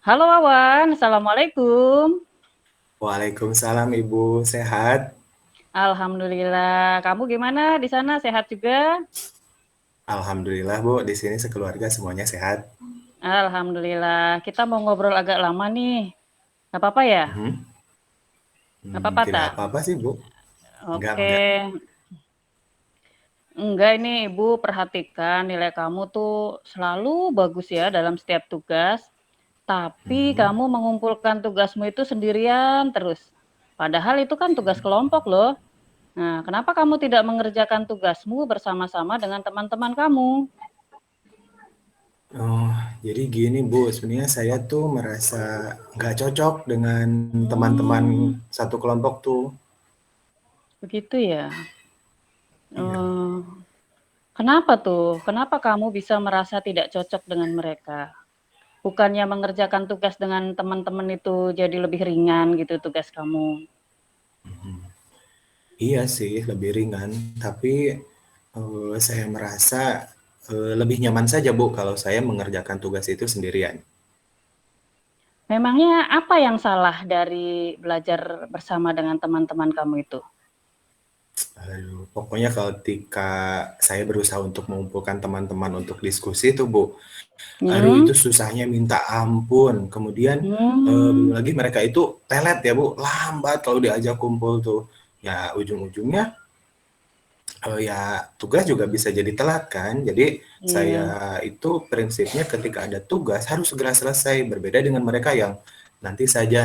Halo Wawan, Assalamualaikum. Waalaikumsalam Ibu, sehat? Alhamdulillah. Kamu gimana di sana? Sehat juga? Alhamdulillah Bu, di sini sekeluarga semuanya sehat. Alhamdulillah. Kita mau ngobrol agak lama nih. Gak apa-apa ya? Mhm. Gak apa-apa Tidak tak? apa-apa sih Bu. Enggak, Oke. enggak. Enggak, ini Ibu perhatikan nilai kamu tuh selalu bagus ya dalam setiap tugas. Tapi Mhm. kamu mengumpulkan tugasmu itu sendirian terus. Padahal itu kan tugas kelompok loh. Nah, kenapa kamu tidak mengerjakan tugasmu bersama-sama dengan teman-teman kamu? Oh, jadi gini Bu, sebenarnya saya tuh merasa nggak cocok dengan teman-teman Hmm. satu kelompok tuh. Begitu ya? Iya. Oh, kenapa tuh? Kenapa kamu bisa merasa tidak cocok dengan mereka? Bukannya mengerjakan tugas dengan teman-teman itu jadi lebih ringan gitu tugas kamu? Iya sih, lebih ringan. Tapi saya merasa lebih nyaman saja Bu kalau saya mengerjakan tugas itu sendirian. Memangnya apa yang salah dari belajar bersama dengan teman-teman kamu itu? Aduh, pokoknya ketika saya berusaha untuk mengumpulkan teman-teman untuk diskusi tuh, Bu, aduh Hmm? itu susahnya minta ampun. Kemudian, belum Hmm. lagi mereka itu pelet ya, Bu, lambat kalau diajak kumpul tuh. Ya ujung-ujungnya, ya tugas juga bisa jadi telat kan. Jadi saya Iya. itu prinsipnya ketika ada tugas harus segera selesai, berbeda dengan mereka yang nanti saja,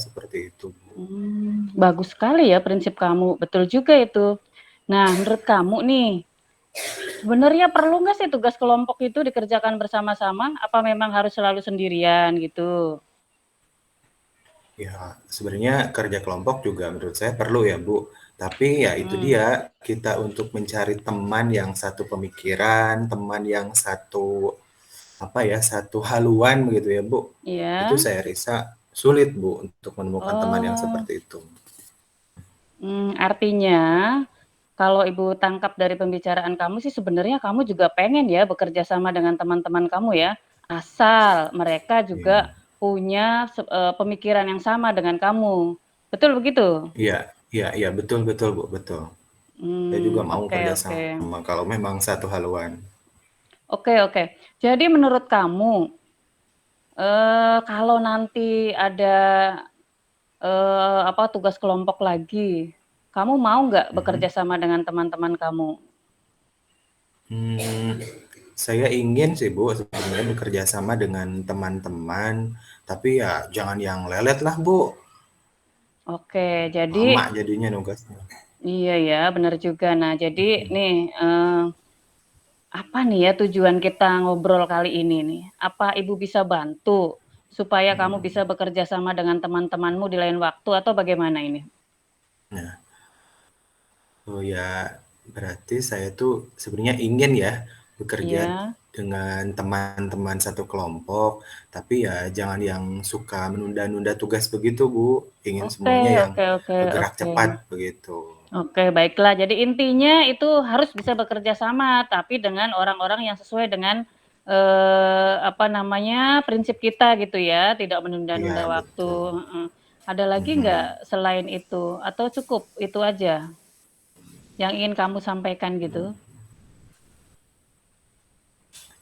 seperti itu, Bu. Bagus sekali ya prinsip kamu. Betul juga itu. Nah, menurut kamu nih, sebenarnya perlu nggak sih tugas kelompok itu dikerjakan bersama-sama? Apa memang harus selalu sendirian gitu? Ya, sebenarnya kerja kelompok juga menurut saya perlu ya, Bu. Tapi ya itu Mhm. dia, kita untuk mencari teman yang satu pemikiran, teman yang satu apa ya, satu haluan begitu ya, Bu. Itu Iya. saya rasa sulit, Bu, untuk menemukan teman yang Oh, seperti itu. artinya kalau Ibu tangkap dari pembicaraan kamu sih sebenarnya kamu juga pengen ya bekerja sama dengan teman-teman kamu ya, asal mereka juga Iya. punya pemikiran yang sama dengan kamu. Betul begitu? Iya, iya, iya, betul, betul, Bu, betul. Saya juga mau Oke kerja oke. sama kalau memang satu haluan. Oke oke. Jadi menurut kamu, kalau nanti ada, tugas kelompok lagi, kamu mau nggak bekerja Mhm. sama dengan teman-teman kamu? Hmm, saya ingin sih Bu sebenarnya bekerja sama dengan teman-teman, tapi ya jangan yang lelet lah Bu, Oke, lama jadi jadinya nugasnya. iya ya, benar juga. Nah, jadi Mhm. nih, apa nih ya tujuan kita ngobrol kali ini nih? Apa Ibu bisa bantu supaya kamu bisa bekerja sama dengan teman-temanmu di lain waktu atau bagaimana ini? Nah, oh ya berarti saya tuh sebenarnya ingin ya bekerja Iya. dengan teman-teman satu kelompok, tapi ya jangan yang suka menunda-nunda tugas begitu Bu, ingin Oke semuanya yang oke oke gerak oke. cepat begitu. Oke, baiklah. Jadi intinya itu harus bisa bekerja sama, tapi dengan orang-orang yang sesuai dengan, prinsip kita gitu ya, tidak menunda-nunda Iya waktu, betul. heeh. Ada lagi nggak Mhm. selain itu? Atau cukup itu aja yang ingin kamu sampaikan gitu?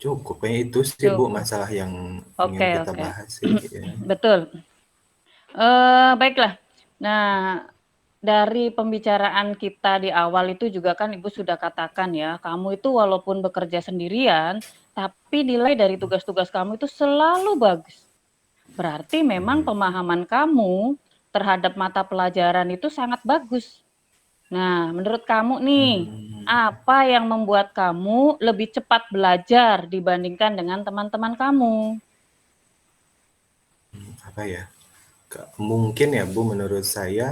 Cukup, kayaknya itu sih Bu Cukup. masalah yang ingin Oke kita oke. bahas sih, ya. Betul. Baiklah. Nah, dari pembicaraan kita di awal itu juga kan Ibu sudah katakan ya, kamu itu walaupun bekerja sendirian, tapi nilai dari tugas-tugas kamu itu selalu bagus. Berarti memang Mhm. pemahaman kamu terhadap mata pelajaran itu sangat bagus. Nah, menurut kamu nih, Mmm, apa yang membuat kamu lebih cepat belajar dibandingkan dengan teman-teman kamu? apa ya, mungkin ya Bu menurut saya,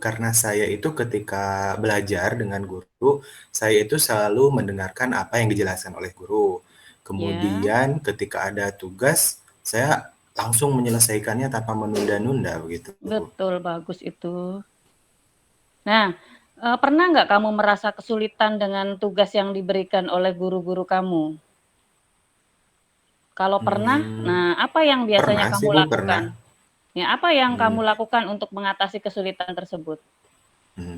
karena saya itu ketika belajar dengan guru, saya itu selalu mendengarkan apa yang dijelaskan oleh guru. Ya, Kemudian ketika ada tugas, saya langsung menyelesaikannya tanpa menunda-nunda begitu. betul, bagus itu. Nah, pernah nggak kamu merasa kesulitan dengan tugas yang diberikan oleh guru-guru kamu? Kalau pernah, Mmm, nah apa yang biasanya pernah sih kamu Bu, lakukan? pernah. Ya, apa yang kamu Mmm, lakukan untuk mengatasi kesulitan tersebut? mhm.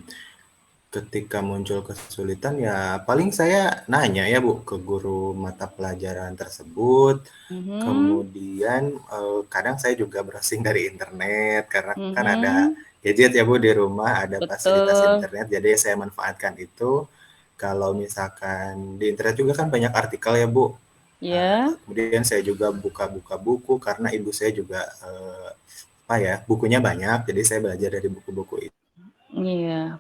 Ketika muncul kesulitan ya paling saya nanya ya Bu, ke guru mata pelajaran tersebut, Mhm, kemudian, kadang saya juga browsing dari internet karena kan ada mhm, gadget ya Bu di rumah, ada fasilitas betul, internet, jadi saya manfaatkan itu. Kalau misalkan di internet juga kan banyak artikel ya Bu, ya, kemudian saya juga buka-buka buku karena ibu saya juga, apa ya, bukunya banyak, jadi saya belajar dari buku-buku itu. iya.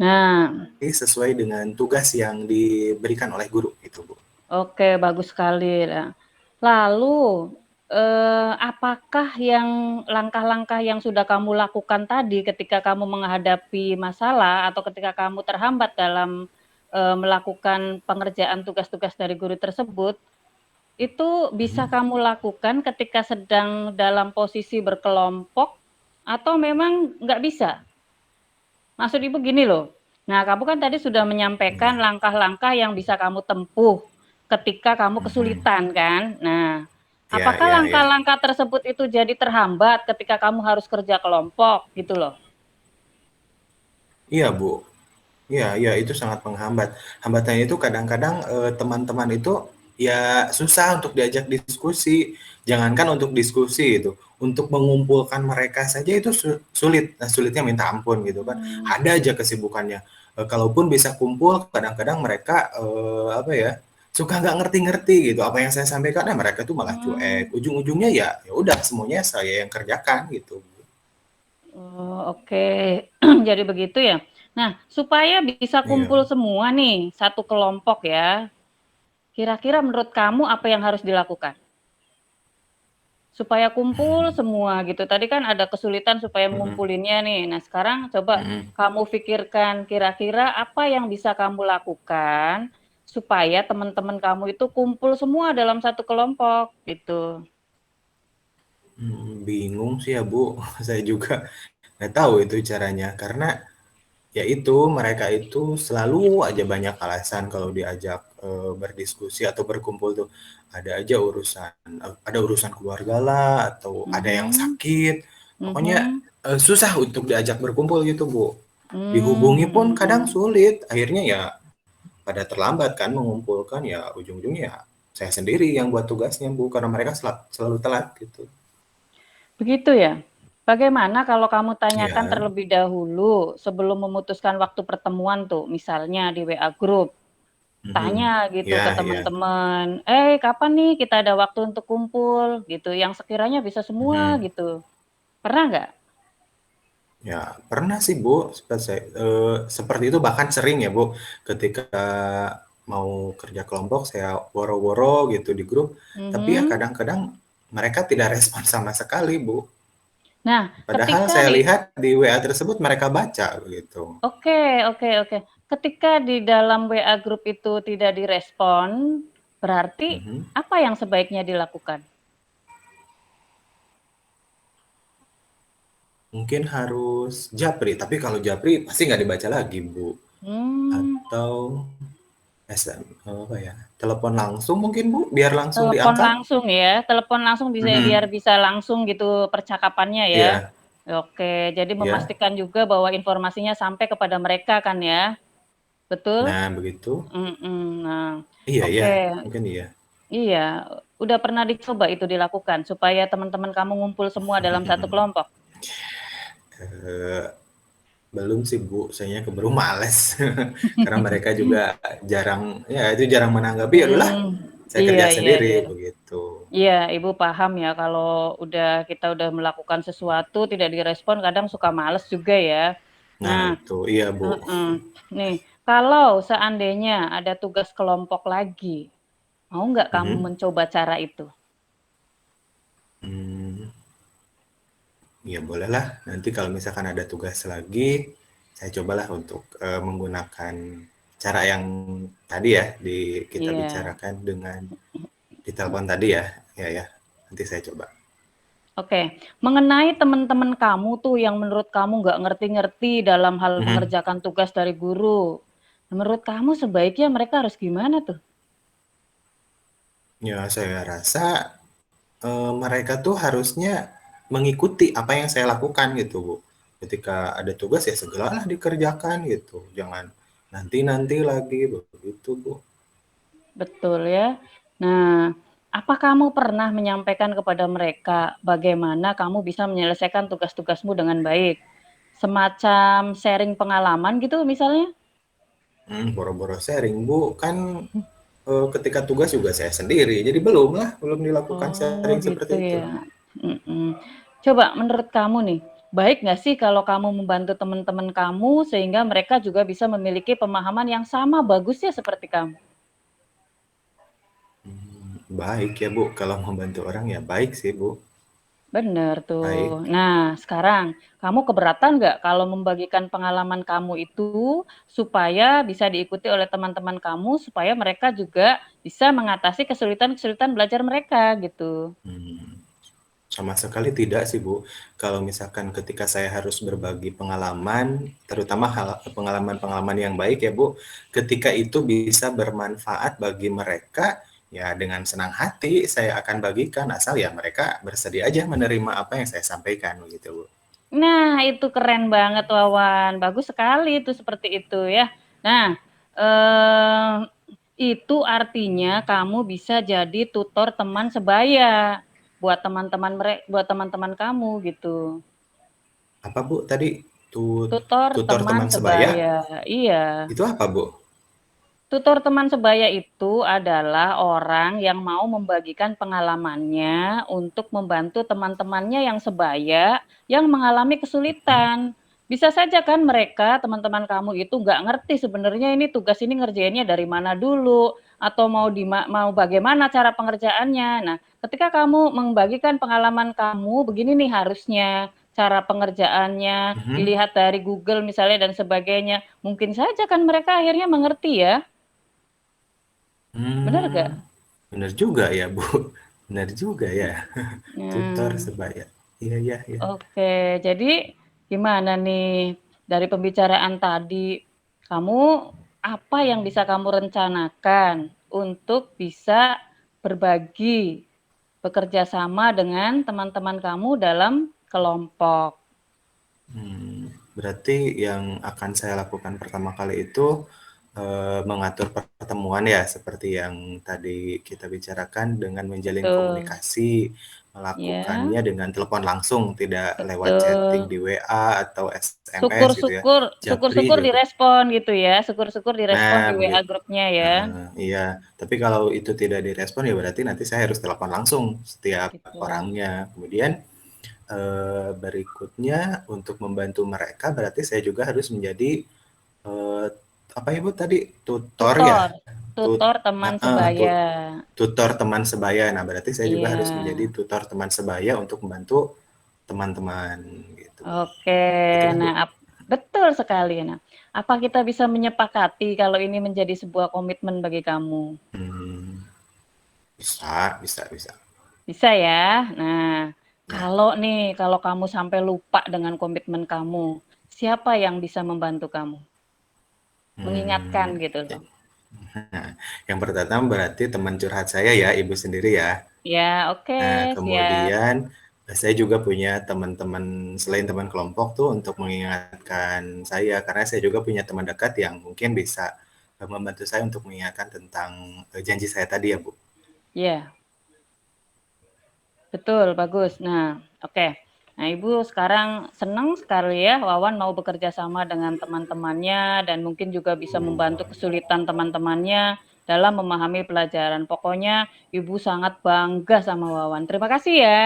Nah, Sesuai dengan tugas yang diberikan oleh guru, itu, Bu. oke, bagus sekali. Nah, lalu, apakah langkah-langkah yang sudah kamu lakukan tadi ketika kamu menghadapi masalah atau ketika kamu terhambat dalam, melakukan pengerjaan tugas-tugas dari guru tersebut, itu bisa Mhm, kamu lakukan ketika sedang dalam posisi berkelompok atau memang nggak bisa? Maksud Ibu gini loh, nah kamu kan tadi sudah menyampaikan iya, langkah-langkah yang bisa kamu tempuh ketika kamu mhm, kesulitan kan. Nah, iya apakah iya iya. langkah-langkah tersebut itu jadi terhambat ketika kamu harus kerja kelompok gitu loh? Iya, Bu. Iya iya, itu sangat menghambat. Hambatannya itu kadang-kadang, teman-teman itu ya susah untuk diajak diskusi, jangankan untuk diskusi itu, untuk mengumpulkan mereka saja itu sulit. Nah, sulitnya minta ampun gitu kan. Mmm, Ada aja kesibukannya, kalaupun bisa kumpul kadang-kadang mereka, apa ya, suka nggak ngerti-ngerti gitu apa yang saya sampaikan, mereka tuh malah mmm, cuek. Ujung-ujungnya ya ya udah semuanya saya yang kerjakan gitu. oh oke, jadi begitu ya. Nah, supaya bisa Iya, kumpul semua nih, satu kelompok ya, kira-kira menurut kamu apa yang harus dilakukan? Supaya kumpul semua gitu. Tadi kan ada kesulitan supaya mhm ngumpulinnya nih. Nah, sekarang coba mhm. kamu pikirkan kira-kira apa yang bisa kamu lakukan supaya teman-teman kamu itu kumpul semua dalam satu kelompok gitu. Bingung sih ya, Bu, saya juga nggak tahu itu caranya, karena ya itu, mereka itu selalu aja banyak alasan kalau diajak, berdiskusi atau berkumpul tuh. Ada aja urusan, ada urusan keluarga lah, atau ada yang Mhm, sakit, pokoknya, mhm, susah untuk diajak berkumpul gitu, Bu. Dihubungi pun mhm kadang mhm. sulit, akhirnya ya pada terlambat kan mengumpulkan, ya ujung-ujungnya ya saya sendiri yang buat tugasnya, Bu, karena mereka selalu telat gitu. Begitu ya? Bagaimana kalau kamu tanyakan Iya, terlebih dahulu sebelum memutuskan waktu pertemuan tuh, misalnya di WA grup. mhm. Tanya gitu Iya ke iya, teman-teman, kapan nih kita ada waktu untuk kumpul?" Gitu, yang sekiranya bisa semua mhm. gitu. Pernah nggak? Ya, pernah sih, Bu, seperti itu bahkan sering ya, Bu, ketika mau kerja kelompok saya woro-woro gitu di grup, tapi ya Mhm. kadang-kadang mereka tidak respon sama sekali, Bu. Nah, Padahal ketika saya di lihat di WA tersebut mereka baca begitu. oke oke oke. Ketika di dalam WA grup itu tidak direspon, berarti Mhm. apa yang sebaiknya dilakukan? Mungkin harus japri, tapi kalau japri pasti nggak dibaca lagi, Bu. Mmm, Atau apa ya, telepon langsung mungkin, Bu, biar langsung telepon diangkat? langsung ya, telepon langsung bisa biar Mhm. bisa langsung gitu percakapannya ya? Iya Oke, jadi iya. memastikan juga bahwa informasinya sampai kepada mereka kan ya? Betul? Nah, begitu. Mhm. Nah, Iya iya, oke, mungkin iya. iya, udah pernah dicoba itu dilakukan supaya teman-teman kamu ngumpul semua dalam satu kelompok? Eee, belum sih, Bu, sayanya keburu males. Karena mereka juga jarang ya itu jarang menanggapi, ya udahlah Mmm, saya iya kerja iya sendiri, iya. begitu. Iya, Ibu paham ya kalau kita udah melakukan sesuatu tidak direspon kadang suka males juga ya. Nah Nah, itu, iya, Bu. heeh, nih, kalau seandainya ada tugas kelompok lagi, mau nggak kamu Mhm. mencoba cara itu? Mmm, ya bolehlah, nanti kalau misalkan ada tugas lagi, saya cobalah untuk, menggunakan cara yang tadi ya, kita Iya. bicarakan dengan di telepon tadi ya. Ya ya, nanti saya coba. Oke, mengenai teman-teman kamu tuh yang menurut kamu nggak ngerti-ngerti dalam hal Mhm. mengerjakan tugas dari guru. Menurut kamu sebaiknya mereka harus gimana tuh? Ya saya rasa, mereka tuh harusnya mengikuti apa yang saya lakukan gitu, Bu. Ketika ada tugas ya segeralah dikerjakan gitu, jangan nanti-nanti lagi, begitu, Bu. Betul ya. Nah, apa kamu pernah menyampaikan kepada mereka bagaimana kamu bisa menyelesaikan tugas-tugasmu dengan baik? Semacam sharing pengalaman gitu misalnya? Boro-boro sharing, Bu, kan, ketika tugas juga saya sendiri, jadi belum dilakukan Oh sharing seperti gitu itu. ya. Mhm. Coba menurut kamu nih, baik nggak sih kalau kamu membantu teman-teman kamu sehingga mereka juga bisa memiliki pemahaman yang sama bagusnya seperti kamu? Baik ya, Bu, kalau membantu orang ya baik sih, Bu, Bener tuh. baik. Nah, sekarang kamu keberatan nggak kalau membagikan pengalaman kamu itu supaya bisa diikuti oleh teman-teman kamu, supaya mereka juga bisa mengatasi kesulitan-kesulitan belajar mereka gitu? Mmm, Sama sekali tidak sih, Bu. Kalau misalkan ketika saya harus berbagi pengalaman, terutama pengalaman-pengalaman yang baik ya, Bu, ketika itu bisa bermanfaat bagi mereka, ya dengan senang hati saya akan bagikan, asal ya mereka bersedia aja menerima apa yang saya sampaikan, begitu, Bu. Nah, itu keren banget Wawan, bagus sekali itu seperti itu ya. Nah, eee, itu artinya kamu bisa jadi tutor teman sebaya buat teman-teman kamu gitu. Apa, Bu, tadi? Tutor Tutor teman teman sebaya? sebaya, iya. Itu apa, Bu? Tutor teman sebaya itu adalah orang yang mau membagikan pengalamannya untuk membantu teman-temannya yang sebaya yang mengalami Mhm, kesulitan. Bisa saja kan mereka, teman-teman kamu itu nggak ngerti sebenarnya ini tugas ini ngerjainnya dari mana dulu, atau mau bagaimana cara pengerjaannya. Nah, ketika kamu membagikan pengalaman kamu, begini nih harusnya cara pengerjaannya, mhm. dilihat dari Google misalnya dan sebagainya. Mungkin saja kan mereka akhirnya mengerti ya. Bener Mmm, gak? Bener juga ya, Bu, bener juga ya. Tutor Nah, sebaya. Iya iya iya. oke. Jadi gimana nih dari pembicaraan tadi, kamu apa yang bisa kamu rencanakan untuk bisa berbagi, bekerja sama dengan teman-teman kamu dalam kelompok? Berarti yang akan saya lakukan pertama kali itu, mengatur pertemuan ya, seperti yang tadi kita bicarakan dengan menjalin Betul. komunikasi, Ya, melakukannya dengan telepon langsung, tidak lewat chatting betul. di WA atau SMS gitu ya. Syukur-syukur Japri syukur-syukur juga. direspon gitu ya, syukur-syukur direspon Nah, di WA grupnya ya, iya. Tapi kalau itu tidak direspon ya berarti nanti saya harus telepon langsung setiap gitu. orangnya. Kemudian, berikutnya untuk membantu mereka berarti saya juga harus menjadi, eee, apa Ibu tadi? Tutor ya? Tutor, Tut tutor teman heeh, sebaya. tutor teman sebaya. Nah, berarti saya juga Iya, harus menjadi tutor teman sebaya untuk membantu teman-teman gitu, Bu. oke. Gitu kan, Bu? Nah, betul sekali. Nah, apa kita bisa menyepakati kalau ini menjadi sebuah komitmen bagi kamu? Mmm, Bisa bisa bisa. Bisa ya? Nah, Ya, kalau kamu sampai lupa dengan komitmen kamu, siapa yang bisa membantu kamu? Mengingatkan mmm, gitu ya loh. nah, yang pertama berarti teman curhat saya ya, Ibu sendiri ya. Ya, oke, Nah, siap. kemudian saya juga punya teman-teman selain teman kelompok tuh untuk mengingatkan saya, karena saya juga punya teman dekat yang mungkin bisa, membantu saya untuk mengingatkan tentang, janji saya tadi ya, Bu. Ya. Betul, bagus. Nah, oke. Nah, Ibu sekarang senang sekali ya Wawan mau bekerja sama dengan teman-temannya dan mungkin juga bisa membantu kesulitan teman-temannya dalam memahami pelajaran. Pokoknya Ibu sangat bangga sama Wawan. Terima kasih ya.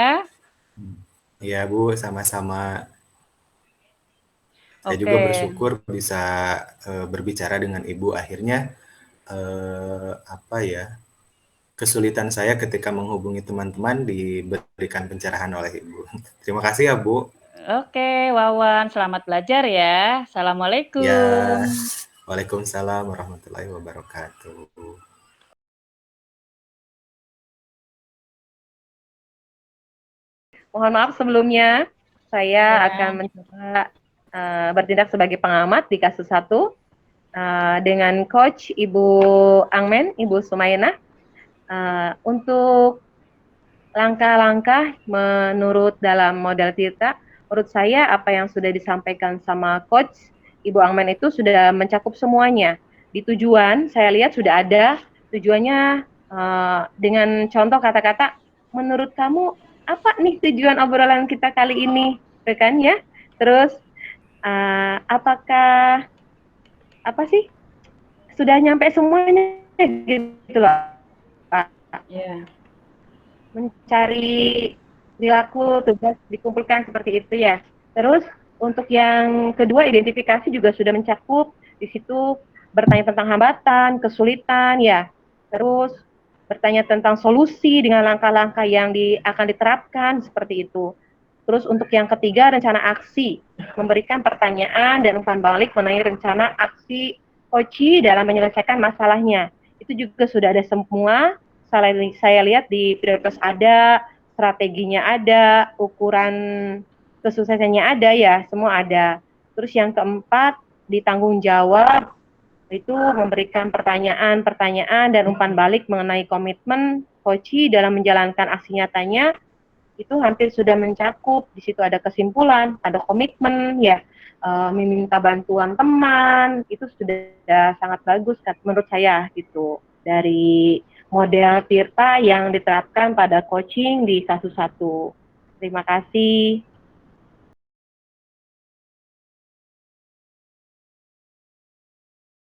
Iya, Bu, sama-sama. Saya Oke, juga bersyukur bisa, berbicara dengan Ibu akhirnya, apa ya, kesulitan saya ketika menghubungi teman-teman diberikan pencerahan oleh Ibu. Terima kasih ya, Bu. oke Wawan, selamat belajar ya. Ya, Assalamualaikum. waalaikumsalam warahmatullahi wabarakatuh. Mohon maaf sebelumnya, saya akan Ya, mencoba bertindak sebagai pengamat di kasus satu dengan Coach Ibu Angmen, Ibu Sumaina. Untuk langkah-langkah menurut dalam model Tirta, menurut saya apa yang sudah disampaikan sama Coach Ibu Angmen itu sudah mencakup semuanya. Di tujuan, saya lihat sudah ada tujuannya dengan contoh kata-kata, menurut kamu apa nih tujuan obrolan kita kali ini? Kan ya? Terus, apakah, apa sih, sudah nyampe semuanya gitu loh, Pak. Iya. Mencari perilaku tugas dikumpulkan seperti itu ya. Terus untuk yang kedua identifikasi juga sudah mencakup di situ bertanya tentang hambatan, kesulitan ya. Terus bertanya tentang solusi dengan langkah-langkah yang akan diterapkan seperti itu. Terus untuk yang ketiga rencana aksi, memberikan pertanyaan dan umpan balik mengenai rencana aksi Koci dalam menyelesaikan masalahnya. Itu juga sudah ada semua. Saya lihat di prioritas ada, strateginya ada, ukuran kesuksesannya ada ya, semua ada. Terus yang keempat, di tanggung jawab itu memberikan pertanyaan-pertanyaan dan umpan balik mengenai komitmen Koci dalam menjalankan aksi nyatanya itu hampir sudah mencakup. Di situ ada kesimpulan, ada komitmen ya, meminta bantuan teman, itu sudah sangat bagus menurut saya gitu. Dari model Tirta yang diterapkan pada coaching di 1-1. Terima kasih.